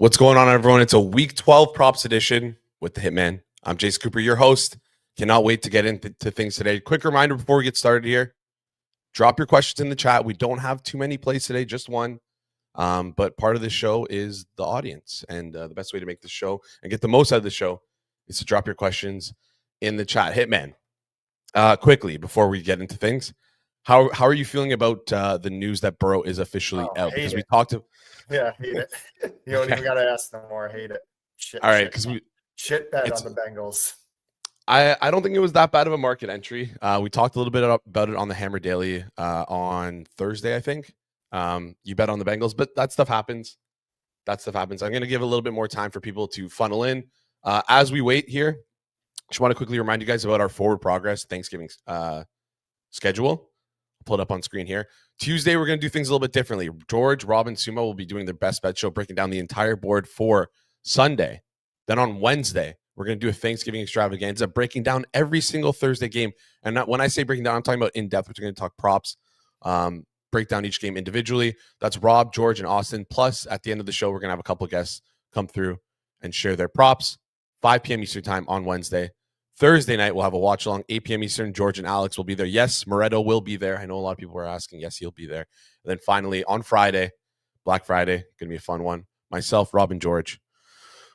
What's going on, everyone? It's a Week 12 props edition with the Hitman. I'm Jason Cooper, your host. Cannot wait to get into things today. Quick reminder before we get started here. Drop your questions in the chat. We don't have too many plays today, just one. But part of the show is the audience. And the best way to make the show and get the most out of the show is to drop your questions in the chat. Hitman, quickly, before we get into things, how are you feeling about the news that Burrow is officially out? Because we talked to... Yeah, hate it. You don't even got to ask no more. Hate it. Shit. All right, because shit bet on the Bengals. I don't think it was that bad of a market entry. We talked a little bit about it on the Hammer Daily on Thursday, I think. You bet on the Bengals, but that stuff happens. I'm going to give a little bit more time for people to funnel in. As we wait here, just want to quickly remind you guys about our forward progress Thanksgiving schedule. I'll pull it up on screen here. Tuesday, we're going to do things a little bit differently. George, Rob, and Sumo will be doing their best bet show, breaking down the entire board for Sunday. Then on Wednesday, we're going to do a Thanksgiving extravaganza, breaking down every single Thursday game. And when I say breaking down, I'm talking about in-depth. We're going to talk props, break down each game individually. That's Rob, George, and Austin. Plus, at the end of the show, we're going to have a couple of guests come through and share their props. 5 p.m. Eastern time on Wednesday. Thursday night, we'll have a watch along, 8 p.m. Eastern. George and Alex will be there. Yes, Moretto will be there. I know a lot of people were asking. Yes, he'll be there. And then finally, on Friday, Black Friday, going to be a fun one. Myself, Rob, and George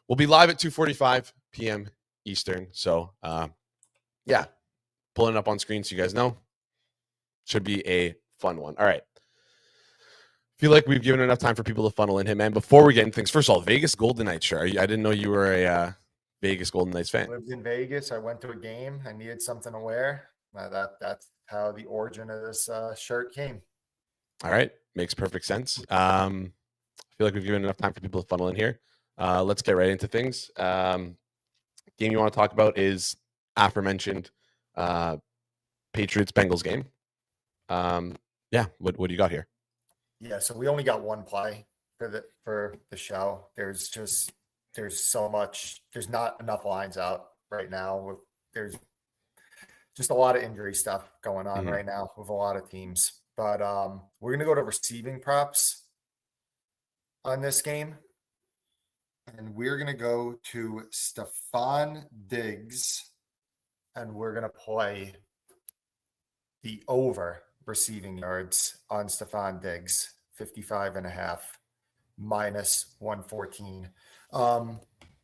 will be live at 2:45 p.m. Eastern. So, yeah, pulling it up on screen so you guys know. Should be a fun one. All right. Feel like we've given enough time for people to funnel in him, man. Before we get into things, first of all, Vegas Golden Knights, sure. I didn't know you were a Vegas Golden Knights fan. I lived in Vegas. I went to a game. I needed something to wear. That's how the origin of this shirt came. All right. Makes perfect sense. I feel like we've given enough time for people to funnel in here. Let's get right into things. Game you want to talk about is aforementioned Patriots-Bengals game. Yeah, what do you got here? Yeah, so we only got one play for the show. There's so much. There's not enough lines out right now. There's just a lot of injury stuff going on right now with a lot of teams. But we're going to go to receiving props on this game. And we're going to go to Stefon Diggs. And we're going to play the over receiving yards on Stefon Diggs, 55.5, minus 114.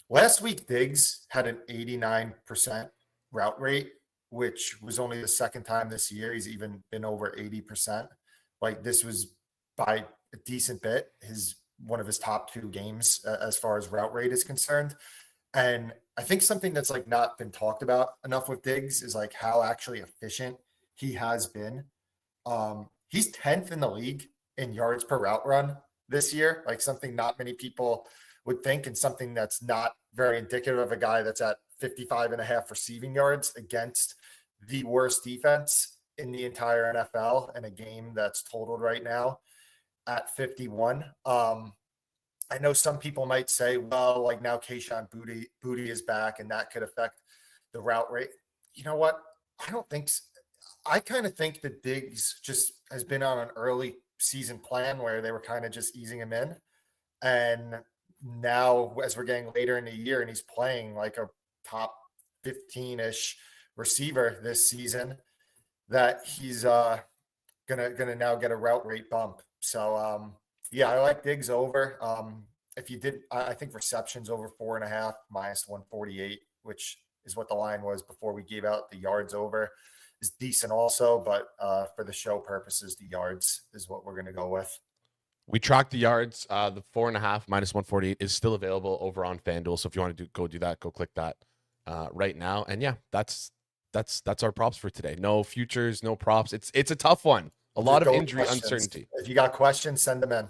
Last week, Diggs had an 89% route rate, which was only the second time this year he's even been over 80%. Like, this was by a decent bit one of his top two games as far as route rate is concerned. And I think something that's like not been talked about enough with Diggs is like how actually efficient he has been. He's 10th in the league in yards per route run this year, like something not many people would think, and something that's not very indicative of a guy that's at 55.5 receiving yards against the worst defense in the entire NFL in a game that's totaled right now at 51. I know some people might say, well, like now Kayshon Boutte is back and that could affect the route rate. You know what? I don't think so. I kind of think that Diggs just has been on an early season plan where they were kind of just easing him in. And now as we're getting later in the year and he's playing like a top 15-ish receiver this season, that he's gonna now get a route rate bump. So yeah, I like Diggs over. If you did, I think receptions over 4.5, minus 148, which is what the line was before we gave out the yards over, is decent also. But for the show purposes, the yards is what we're going to go with. We tracked the yards. The 4.5 minus 148 is still available over on FanDuel. So if you want to go do that, go click that right now. And yeah, that's our props for today. No futures, no props. It's a tough one. A lot of injury uncertainty. If you got questions, send them in.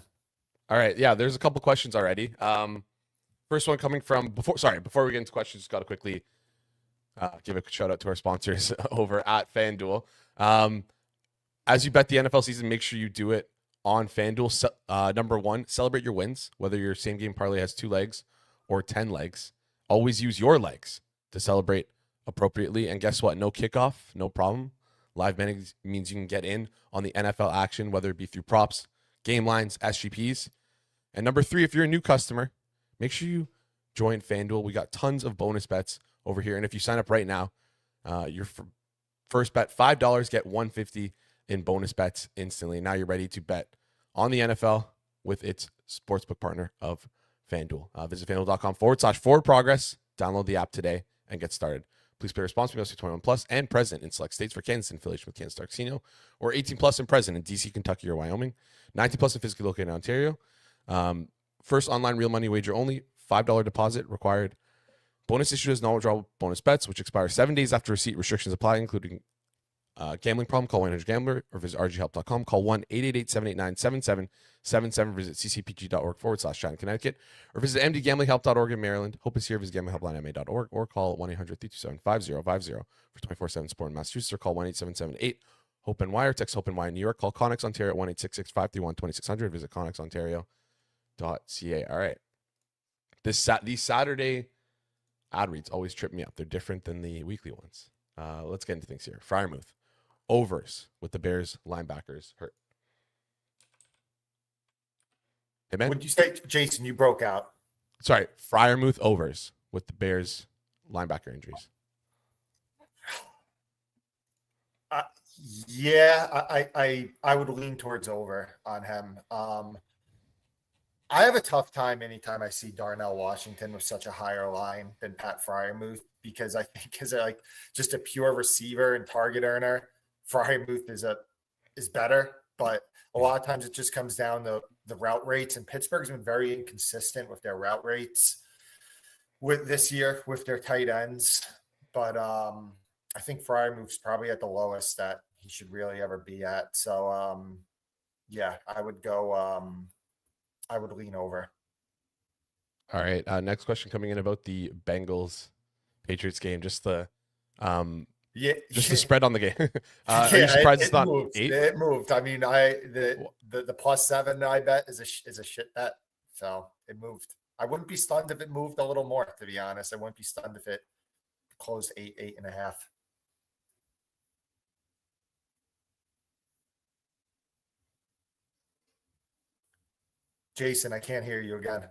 All right. Yeah, there's a couple questions already. First one coming from before we get into questions, just got to quickly give a shout out to our sponsors over at FanDuel. As you bet the NFL season, make sure you do it on FanDuel. Number one, celebrate your wins, whether your same game parlay has 2 legs or 10 legs. Always use your legs to celebrate appropriately. And guess what? No kickoff, no problem. Live betting means you can get in on the NFL action, whether it be through props, game lines, SGPs. And number 3, if you're a new customer, make sure you join FanDuel. We got tons of bonus bets over here. And if you sign up right now, your first bet, $5, get $150 in bonus bets instantly. Now you're ready to bet on the NFL with its sportsbook partner of FanDuel. Visit FanDuel.com/forward progress. Download the app today and get started. Please play responsibly. Must be 21 plus and present in select states. For Kansas, in affiliation with Kansas Star Casino, or 18 plus and present in DC, Kentucky, or Wyoming. 19 plus and physically located in Ontario. First online real money wager only. $5 deposit required. Bonus issued as nonwithdrawable bonus bets, which expire 7 days after receipt. Restrictions apply, including gambling problem. Call 1-800-GAMBLER or visit rghelp.com. Call 1-888-789-7777. Visit ccpg.org/China, Connecticut, or visit mdgamblinghelp.org in Maryland. Hope is here. Visit gamblinghelplinema.org or call 1-800-327-5050 for 24/7 support in Massachusetts, or call 1-877-8-HOPE-NY or text HOPE-NY in New York. Call Connex Ontario at 1-866-531-2600. Visit connexontario.ca. All right. These Saturday ad reads always trip me up. They're different than the weekly ones. Let's get into things here. Freiermuth overs with the Bears linebackers hurt. Hey, man. Would you say, Jason, you broke out? Sorry, Freiermuth overs with the Bears linebacker injuries. Yeah, I would lean towards over on him. I have a tough time anytime I see Darnell Washington with such a higher line than Pat Freiermuth, because I think as like just a pure receiver and target earner, Freiermuth is better. But a lot of times it just comes down to the route rates, and Pittsburgh's been very inconsistent with their route rates with this year with their tight ends. But I think Freiermuth's probably at the lowest that he should really ever be at. So yeah, I would go. I would lean over. All right. Next question coming in about the Bengals Patriots game. Just the the spread on the game. Are you surprised it's not moved. 8? It moved. I mean, the +7 I bet is a shit bet. So it moved. I wouldn't be stunned if it moved a little more, to be honest. I wouldn't be stunned if it closed 8.5. Jason, I can't hear you again.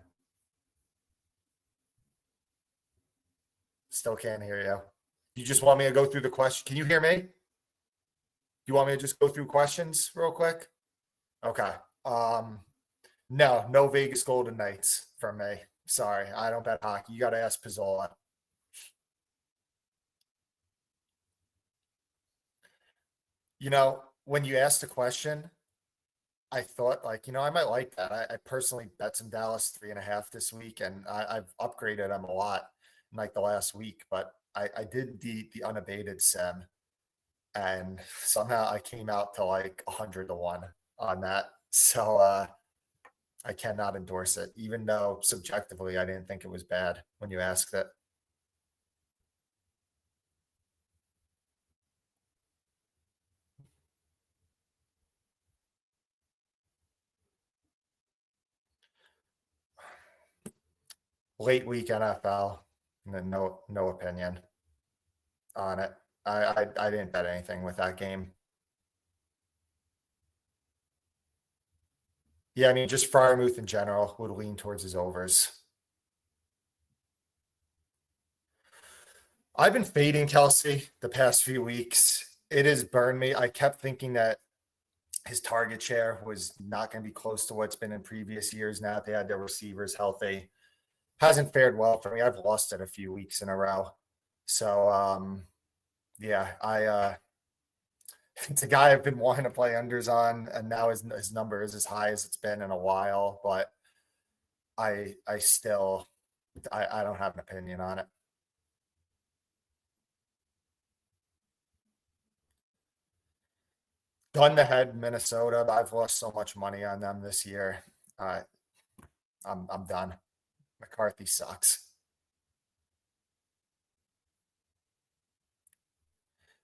Still can't hear you. You just want me to go through the question? Can you hear me? You want me to just go through questions real quick? Okay. No Vegas Golden Knights from me. Sorry, I don't bet hockey. You got to ask Pizzola. You know, when you asked the question, I thought, like, I might like that. I personally bet some Dallas 3.5 this week, and I've upgraded them a lot in like the last week. But I did the unabated sim, and somehow I came out to like 100-1 on that. So I cannot endorse it, even though subjectively I didn't think it was bad when you asked it. Late week NFL, no opinion on it. I didn't bet anything with that game. Yeah, I mean, just Freiermuth in general would lean towards his overs. I've been fading Kelsey the past few weeks. It has burned me. I kept thinking that his target share was not going to be close to what's been in previous years. Now that they had their receivers healthy, hasn't fared well for me. I've lost it a few weeks in a row. So, yeah, it's a guy I've been wanting to play unders on, and now his number is as high as it's been in a while, but I still don't have an opinion on it. Gun to head Minnesota. I've lost so much money on them this year. I'm done. McCarthy sucks.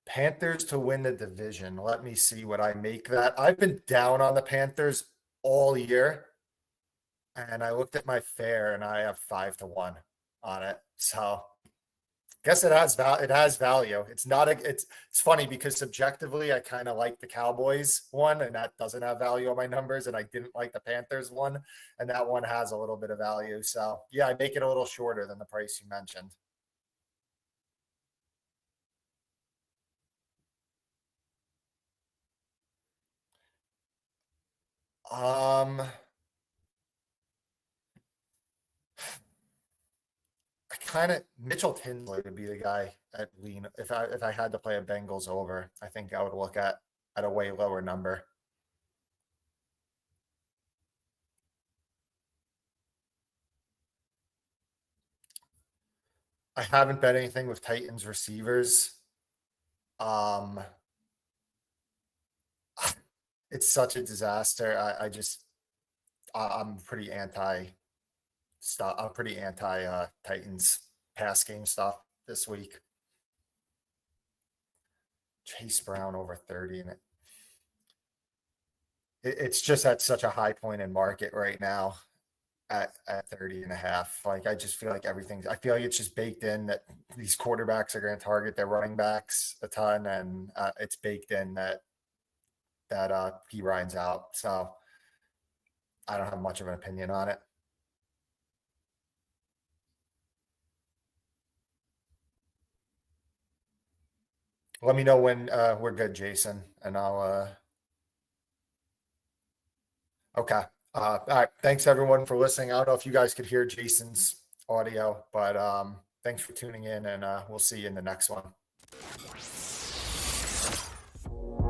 Panthers to win the division. Let me see what I make that. I've been down on the Panthers all year, and I looked at my fare, and I have 5-1 on it. So Guess it has value. It has value. It's not a. It's funny because subjectively, I kind of like the Cowboys one, and that doesn't have value on my numbers, and I didn't like the Panthers one, and that one has a little bit of value. So yeah, I make it a little shorter than the price you mentioned. Um, I kind of Mitchell Tinsley would be the guy at lean if I had to play a Bengals over. I think I would look at a way lower number. I haven't bet anything with Titans receivers. Um, it's such a disaster. I'm pretty anti stuff. I'm pretty anti Titans pass game stuff this week. Chase Brown over 30 and it's just at such a high point in market right now at 30 and a half. Like I just feel like I feel like it's just baked in that these quarterbacks are going to target their running backs a ton, and it's baked in that P Ryan's out. So I don't have much of an opinion on it. Let me know when we're good, Jason, and I'll. Okay. All right. Thanks everyone for listening. I don't know if you guys could hear Jason's audio, but thanks for tuning in, and we'll see you in the next one.